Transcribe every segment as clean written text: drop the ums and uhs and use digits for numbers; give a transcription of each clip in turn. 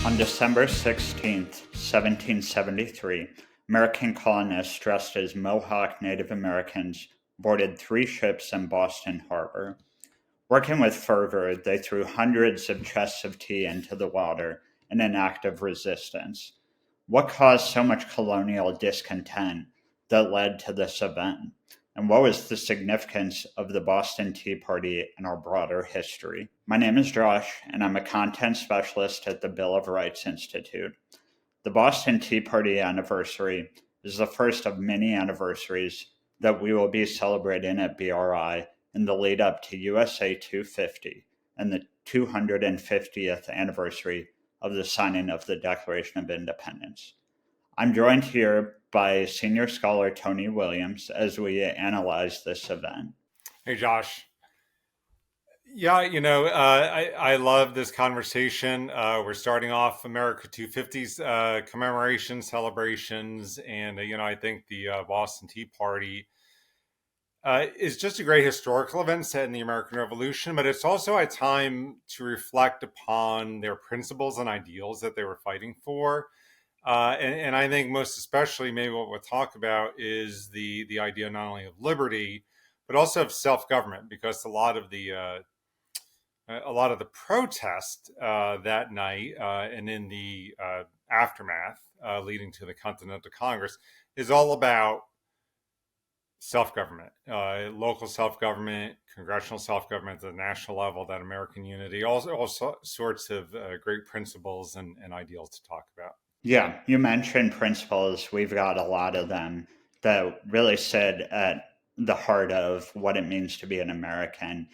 On December 16, 1773, American colonists dressed as Mohawk Native Americans boarded 3 ships in Boston Harbor. Working with fervor, they threw hundreds of chests of tea into the water in an act of resistance. What caused so much colonial discontent that led to this event? And what was the significance of the Boston Tea Party in our broader history? My name is Josh, and I'm a content specialist at the Bill of Rights Institute. The Boston Tea Party anniversary is the first of many anniversaries that we will be celebrating at BRI in the lead up to USA 250 and the 250th anniversary of the signing of the Declaration of Independence. I'm joined here by senior scholar Tony Williams as we analyze this event. Hey, Josh. Yeah, I love this conversation. We're starting off America 250's commemoration celebrations. And, I think the Boston Tea Party is just a great historical event set in the American Revolution, but it's also a time to reflect upon their principles and ideals that they were fighting for. And I think most especially, maybe what we'll talk about is the idea not only of liberty, but also of self-government, because a lot of the protest that night and in the aftermath leading to the Continental Congress is all about self-government, local self-government, congressional self-government at the national level, that American unity, all sorts of great principles and ideals to talk about. Yeah, you mentioned principles. We've got a lot of them that really sit at the heart of what it means to be an American.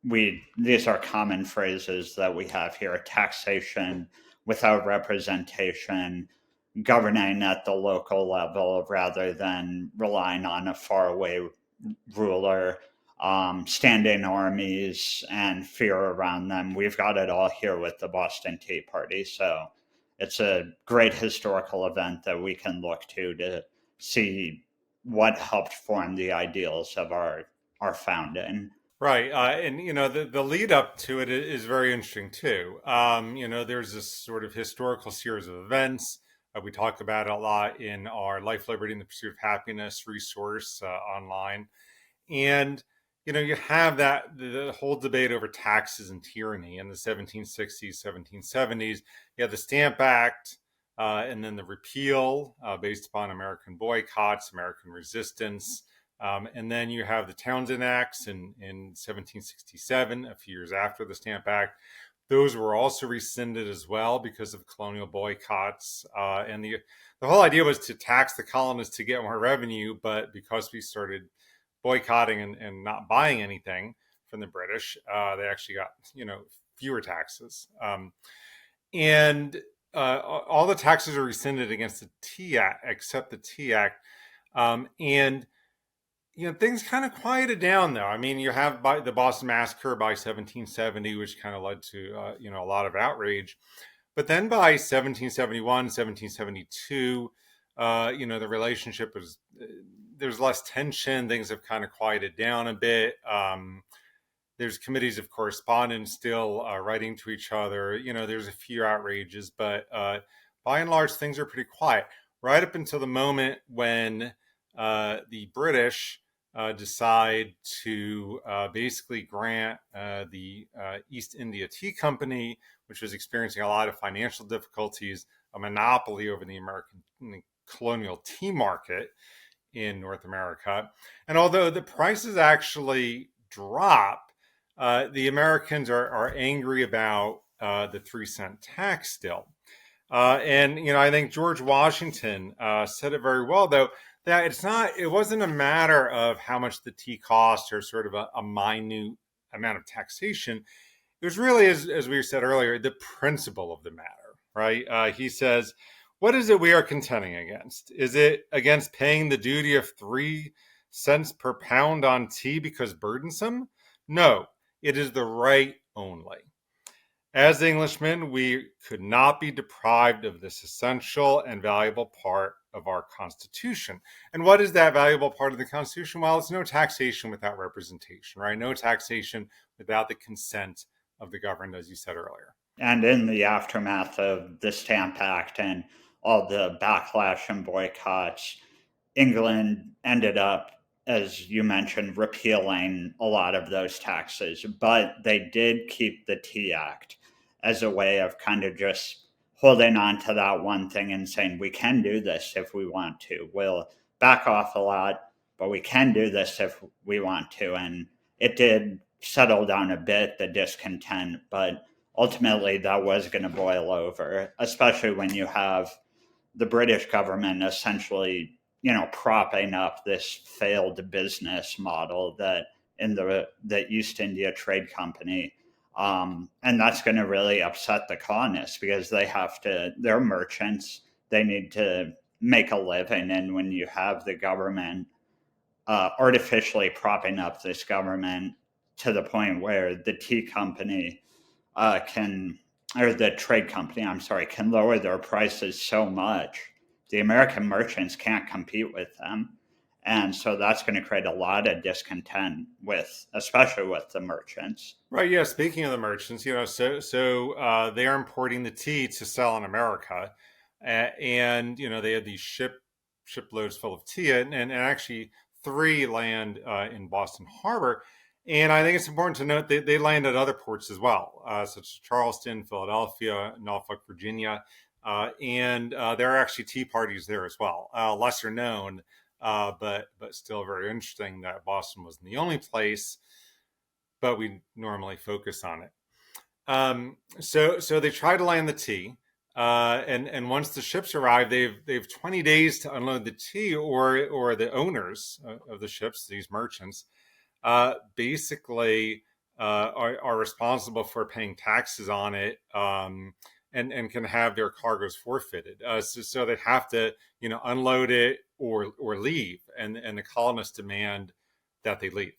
These are common phrases that we have here: taxation without representation, governing at the local level rather than relying on a faraway ruler, standing armies and fear around them. We've got it all here with the Boston Tea Party. So it's a great historical event that we can look to see what helped form the ideals of our founding. Right. And, the lead up to it is very interesting, too. There's this sort of historical series of events. We talk about it a lot in our Life, Liberty, and the Pursuit of Happiness resource online. And, you have the whole debate over taxes and tyranny in the 1760s, 1770s. You have the Stamp Act, and then the repeal based upon American boycotts, American resistance. And then you have the Townshend Acts in 1767, a few years after the Stamp Act. Those were also rescinded as well because of colonial boycotts. And the whole idea was to tax the colonists to get more revenue, but because we started boycotting and not buying anything from the British, they actually got, fewer taxes. And all the taxes are rescinded against the Tea Act, except the Tea Act. And things kind of quieted down, though. I mean, you have the Boston Massacre by 1770, which kind of led to, a lot of outrage. But then by 1771, 1772, the relationship was, there's less tension. Things have kind of quieted down a bit. There's committees of correspondence still writing to each other. There's a few outrages, but by and large, things are pretty quiet. Right up until the moment when the British decide to basically grant the East India Tea Company, which was experiencing a lot of financial difficulties, a monopoly over the American colonial tea market in North America. And although the prices actually drop, the Americans are angry about the 3-cent tax still. And I think George Washington said it very well, though, that it wasn't a matter of how much the tea cost or sort of a minute amount of taxation. It was really, as we said earlier, the principle of the matter, right? He says, what is it we are contending against? Is it against paying the duty of 3 cents per pound on tea because burdensome? No, it is the right only. As Englishmen, we could not be deprived of this essential and valuable part of our Constitution. And what is that valuable part of the Constitution? Well, it's no taxation without representation, right? No taxation without the consent of the governed, as you said earlier. And in the aftermath of the Stamp Act and all the backlash and boycotts, England ended up, as you mentioned, repealing a lot of those taxes, but they did keep the Tea Act as a way of kind of just holding on to that one thing and saying, we can do this if we want to. We'll back off a lot, but we can do this if we want to. And it did settle down a bit, the discontent, but ultimately that was going to boil over, especially when you have the British government essentially, propping up this failed business model that in the East India Trade Company, and that's going to really upset the colonists because they're merchants, they need to make a living, and when you have the government artificially propping up this government to the point where the tea company can, or the trade company, I'm sorry, can lower their prices so much, the American merchants can't compete with them. And so that's going to create a lot of discontent with, especially with the merchants. Right. Yeah. Speaking of the merchants, they are importing the tea to sell in America, and they had these shiploads full of tea, and actually three land in Boston Harbor. And I think it's important to note they land at other ports as well, such as Charleston, Philadelphia, Norfolk, Virginia, and there are actually tea parties there as well. Lesser known, but still very interesting that Boston wasn't the only place, but we normally focus on it. So they try to land the tea, and once the ships arrive, they've 20 days to unload the tea, or the owners of the ships, these merchants, basically are responsible for paying taxes on it, and can have their cargoes forfeited. So they have to unload it or leave, and the colonists demand that they leave,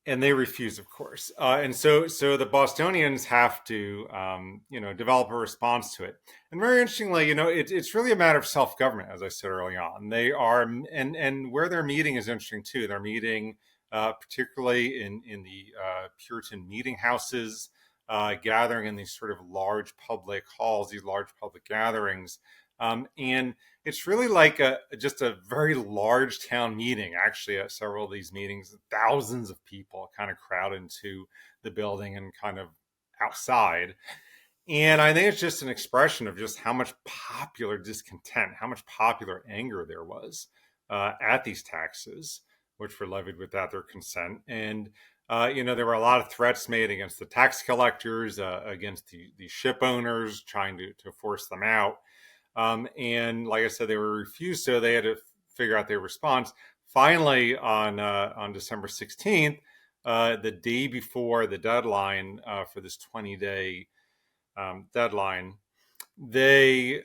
and they refuse, of course. And so the Bostonians have to, develop a response to it. And very interestingly, it's really a matter of self government, as I said early on. They are, and where they're meeting is interesting too. They're meeting, particularly in the Puritan meeting houses, gathering in these sort of large public halls, these large public gatherings. And it's really like just a very large town meeting. Actually, at several of these meetings, thousands of people kind of crowd into the building and kind of outside. And I think it's just an expression of just how much popular discontent, how much popular anger there was at these taxes, which were levied without their consent. And there were a lot of threats made against the tax collectors, against the ship owners, trying to force them out. And like I said, they were refused, so they had to figure out their response. Finally, on December 16th, the day before the deadline for this 20-day deadline, they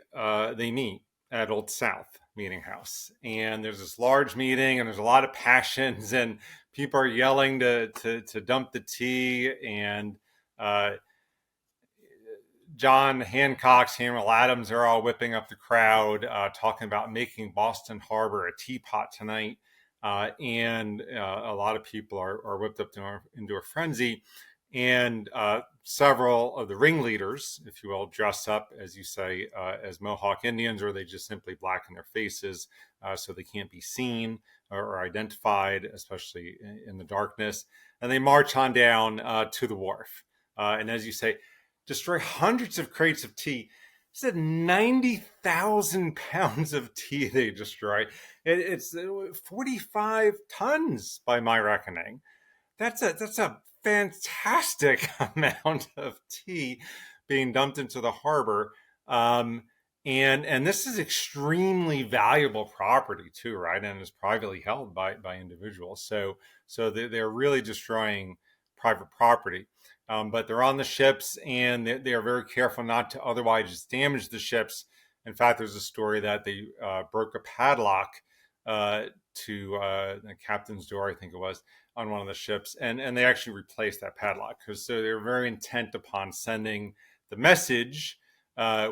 meet at Old South Meeting House, and there's this large meeting, and there's a lot of passions, and people are yelling to dump the tea, and John Hancock, Samuel Adams are all whipping up the crowd, talking about making Boston Harbor a teapot tonight. And a lot of people are whipped up into a frenzy. And several of the ringleaders, if you will, dress up, as you say, as Mohawk Indians, or they just simply blacken their faces so they can't be seen or identified, especially in the darkness. And they march on down to the wharf. And as you say, destroy hundreds of crates of tea. Said 90,000 pounds of tea they destroy. It's 45 tons by my reckoning. That's a fantastic amount of tea being dumped into the harbor. And this is extremely valuable property too, right? And is privately held by individuals. So they're really destroying private property. But they're on the ships, and they are very careful not to otherwise damage the ships. In fact, there's a story that they broke a padlock to the captain's door, I think it was, on one of the ships, and they actually replaced that padlock, because so they're very intent upon sending the message,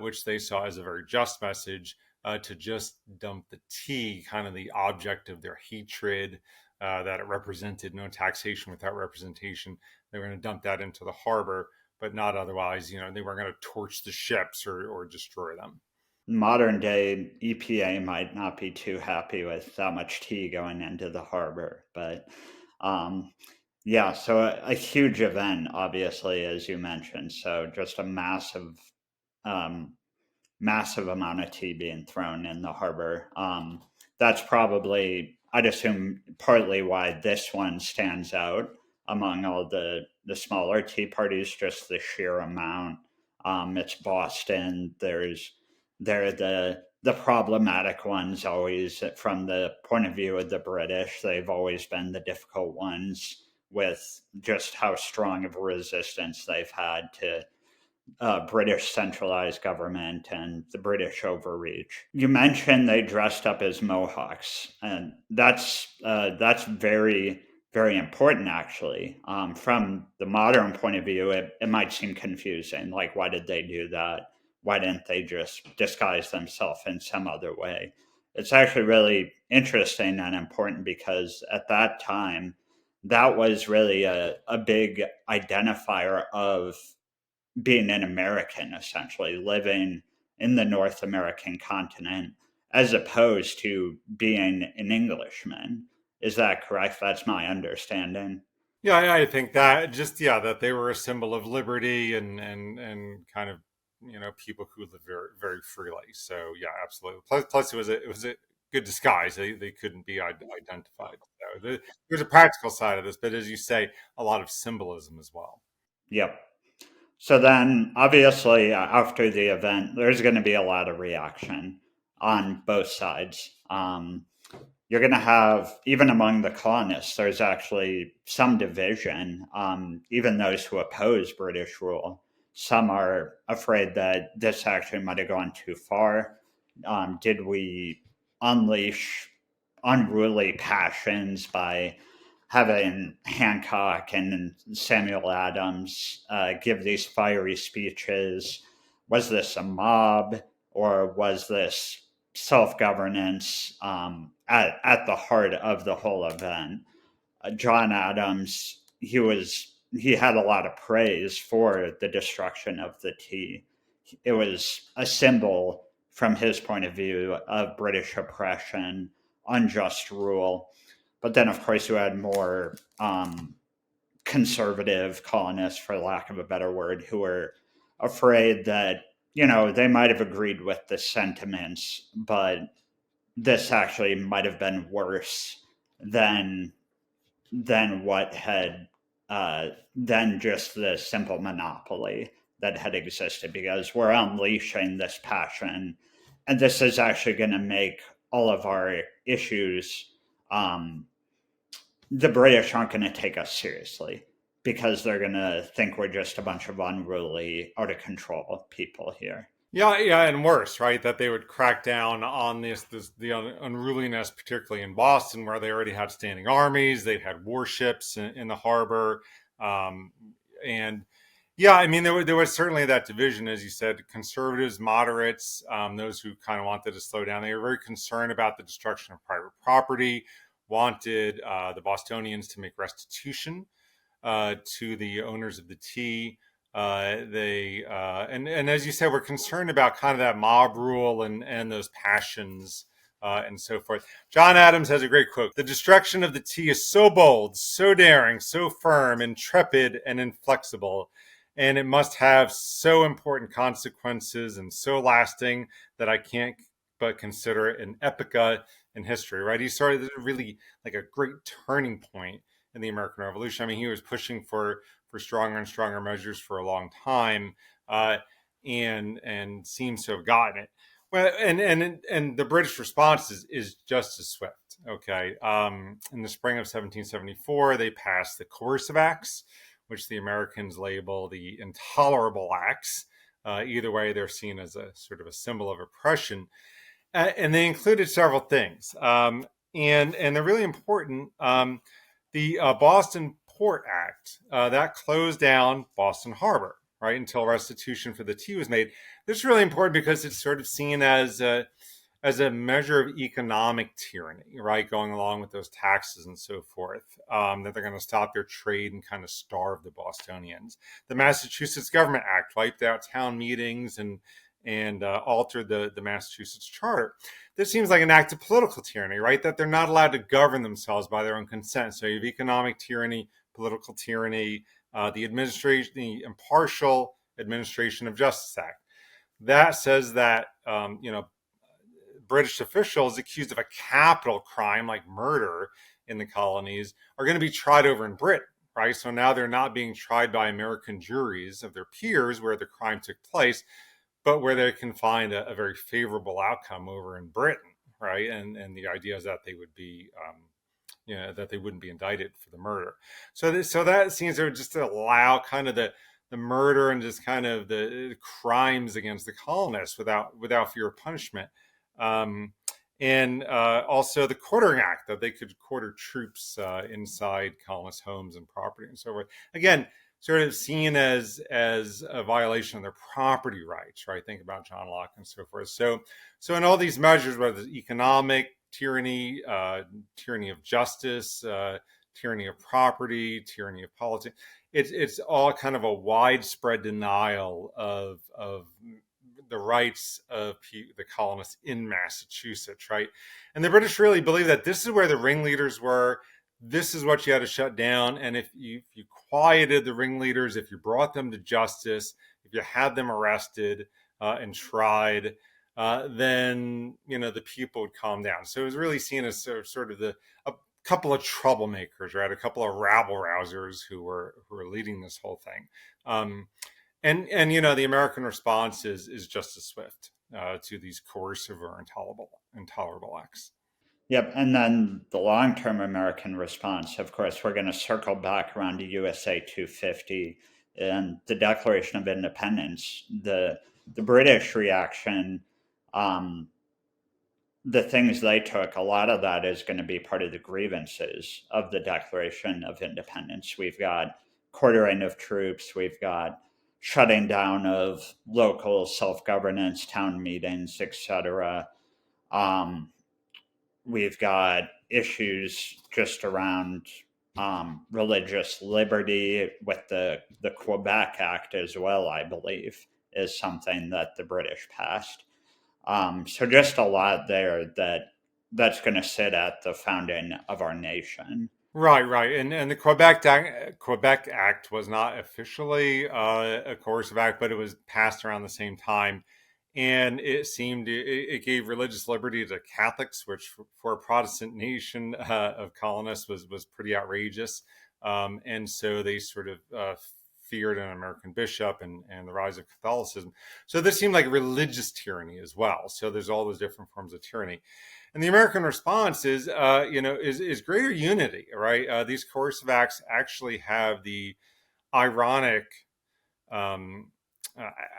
which they saw as a very just message, to just dump the tea, kind of the object of their hatred, that it represented no taxation without representation. They were going to dump that into the harbor, but not otherwise. They weren't going to torch the ships or destroy them. Modern day EPA might not be too happy with that much tea going into the harbor, but um, yeah, so a huge event, obviously, as you mentioned. So just a um, massive amount of tea being thrown in the harbor. That's probably, I'd assume, partly why this one stands out among all the smaller tea parties, just the sheer amount. It's Boston. They're the problematic ones always from the point of view of the British. They've always been the difficult ones with just how strong of a resistance they've had to British centralized government and the British overreach. You mentioned they dressed up as Mohawks, and that's very very important actually. From the modern point of view, it might seem confusing. Like, why did they do that? Why didn't they just disguise themselves in some other way? It's actually really interesting and important because at that time, that was really a big identifier of being an American, essentially living in the North American continent, as opposed to being an Englishman. Is that correct? That's my understanding. Yeah, I think that just that they were a symbol of liberty and kind of people who live very very freely. So yeah, absolutely. Plus it was a good disguise. They couldn't be identified. So there's a practical side of this, but as you say, a lot of symbolism as well. Yep. So then, obviously, after the event, there's going to be a lot of reaction on both sides. You're going to have, even among the colonists, there's actually some division. Even those who oppose British rule, some are afraid that this actually might have gone too far. Did we unleash unruly passions by having Hancock and Samuel Adams give these fiery speeches? Was this a mob, or was this self governance at the heart of the whole event? John Adams, he had a lot of praise for the destruction of the tea. It was a symbol, from his point of view, of British oppression, unjust rule. But then, of course, you had more conservative colonists, for lack of a better word, who were afraid that, they might have agreed with the sentiments, but this actually might have been worse than what had than just the simple monopoly that had existed, because we're unleashing this passion, and this is actually going to make all of our issues. The British aren't going to take us seriously because they're going to think we're just a bunch of unruly, out of control people here. Yeah, yeah, and worse, right? That they would crack down on the unruliness, particularly in Boston, where they already had standing armies. They had warships in the harbor, um, and yeah, I mean there was certainly that division, as you said, conservatives, moderates, those who kind of wanted to slow down. They were very concerned about the destruction of private property, wanted the Bostonians to make restitution to the owners of the tea. They and as you said, we're concerned about kind of that mob rule and those passions and so forth. John Adams has a great quote: "The destruction of the tea is so bold, so daring, so firm, intrepid, and inflexible, and it must have so important consequences and so lasting that I can't but consider it an epica in history." Right? He started really like a great turning point in the American Revolution. I mean, he was pushing for stronger and stronger measures for a long time, and seems to have gotten it. Well, and the British response is just as swift. Okay, in the spring of 1774, they passed the Coercive Acts, which the Americans label the Intolerable Acts. Either way, they're seen as a sort of a symbol of oppression, and they included several things, and they're really important. The Boston Port Act that closed down Boston Harbor, right, until restitution for the tea was made. This is really important because it's sort of seen as as a measure of economic tyranny, right? Going along with those taxes and so forth, that they're going to stop their trade and kind of starve the Bostonians. The Massachusetts Government Act wiped out town meetings and altered the Massachusetts Charter. This seems like an act of political tyranny, right? That they're not allowed to govern themselves by their own consent. So you have economic tyranny, political tyranny, the impartial administration of Justice Act. That says that British officials accused of a capital crime like murder in the colonies are going to be tried over in Britain, right? So now they're not being tried by American juries of their peers where the crime took place, but where they can find a very favorable outcome over in Britain, right? And the idea is that they would be, that they wouldn't be indicted for the murder. So that seems to just allow kind of the murder and just kind of the crimes against the colonists without fear of punishment. And also the Quartering Act, that they could quarter troops inside colonist homes and property and so forth. Again, sort of seen as a violation of their property rights, right? Think about John Locke and so forth. So in all these measures, whether it's economic tyranny, tyranny of justice, tyranny of property, tyranny of politics, it's all kind of a widespread denial of the rights of the colonists in Massachusetts, right? And the British really believe that this is where the ringleaders were. This is what you had to shut down. And if you quieted the ringleaders, if you brought them to justice, if you had them arrested and tried, then the people would calm down. So it was really seen as sort of a couple of troublemakers, right? A couple of rabble rousers who were leading this whole thing. And the American response is just as swift to these coercive or intolerable acts. Yep, and then the long-term American response, of course, we're going to circle back around to USA 250 and the Declaration of Independence. The British reaction, the things they took, a lot of that is going to be part of the grievances of the Declaration of Independence. We've got quartering of troops, we've got shutting down of local self-governance, town meetings, etc. We've got issues just around religious liberty with the Quebec Act as well, I believe, is something that the British passed. So just a lot there that's going to sit at the founding of our nation. Right. And the Quebec Act was not officially a coercive act, but it was passed around the same time. And it gave religious liberty to Catholics, which for a Protestant nation of colonists was pretty outrageous. And so they sort of feared an American bishop and the rise of Catholicism. So this seemed like religious tyranny as well. So there's all those different forms of tyranny. And the American response is greater unity, right? These coercive acts actually have the ironic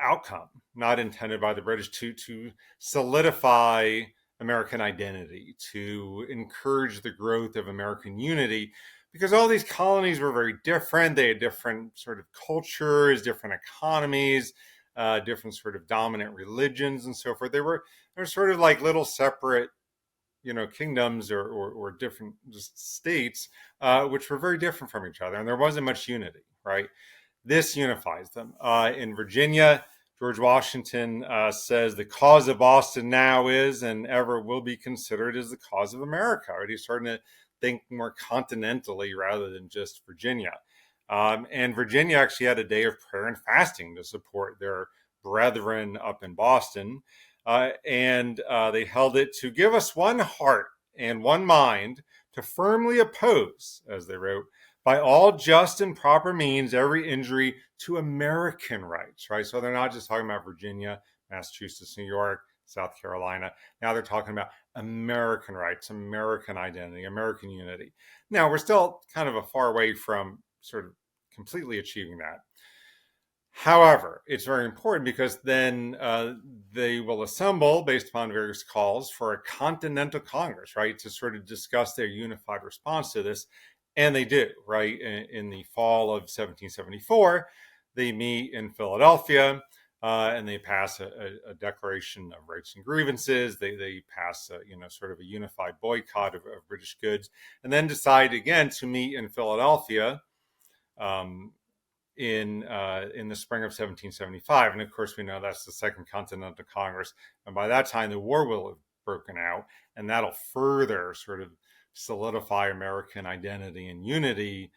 outcome not intended by the British to solidify American identity, to encourage the growth of American unity, because all these colonies were very different. They had different sort of cultures, different economies, different sort of dominant religions, and so forth. They were sort of like little separate kingdoms or different just states, which were very different from each other, and there wasn't much unity, right? This unifies them. In Virginia, George Washington says the cause of Boston now is and ever will be considered as the cause of America. Right? He's starting to think more continentally rather than just Virginia. And Virginia actually had a day of prayer and fasting to support their brethren up in Boston. And they held it to give us one heart and one mind to firmly oppose, as they wrote, by all just and proper means, every injury to American rights, right? So they're not just talking about Virginia, Massachusetts, New York, South Carolina. Now they're talking about American rights, American identity, American unity. Now we're still kind of a far way from sort of completely achieving that. However, it's very important because then they will assemble based upon various calls for a Continental Congress, right, to sort of discuss their unified response to this. And they do, right? In the fall of 1774, they meet in Philadelphia. and they pass a declaration of rights and grievances. They pass sort of a unified boycott of British goods, and then decide again to meet in Philadelphia um, in the spring of 1775. And of course, we know that's the Second Continental Congress, and by that time the war will have broken out, and that'll further sort of solidify American identity and unity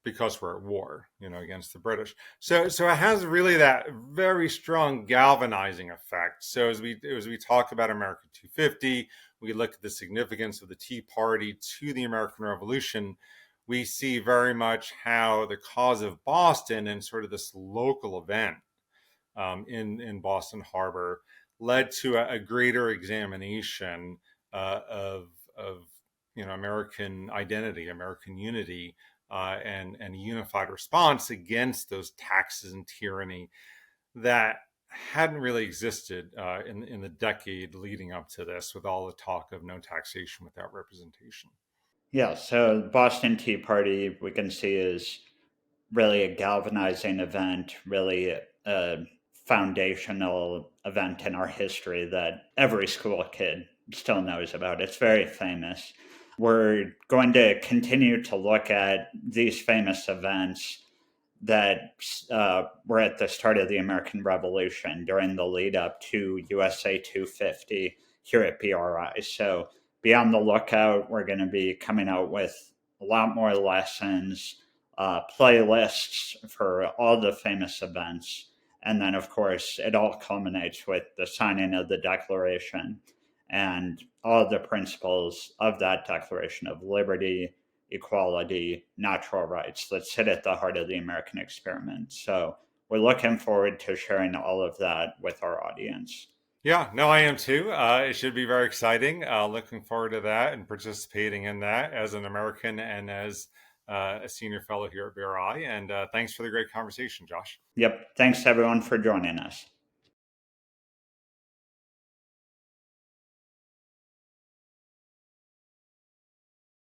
because we're at war, against the British. So it has really that very strong galvanizing effect. So as we talk about America 250, we look at the significance of the Tea Party to the American Revolution. We see very much how the cause of Boston and sort of this local event in Boston Harbor led to a greater examination of American identity, American unity, and a unified response against those taxes and tyranny that hadn't really existed in the decade leading up to this, with all the talk of no taxation without representation. Yeah, so the Boston Tea Party, we can see, is really a galvanizing event, really a foundational event in our history that every school kid still knows about. It's very famous. We're going to continue to look at these famous events that were at the start of the American Revolution during the lead up to USA 250 here at BRI. So be on the lookout. We're going to be coming out with a lot more lessons, playlists for all the famous events. And then, of course, it all culminates with the signing of the Declaration and all of the principles of that Declaration of liberty, equality, natural rights that sit at the heart of the American experiment. So we're looking forward to sharing all of that with our audience. Yeah, no, I am too. It should be very exciting. Looking forward to that and participating in that as an American and as a senior fellow here at BRI. And thanks for the great conversation, Josh. Yep. Thanks everyone for joining us.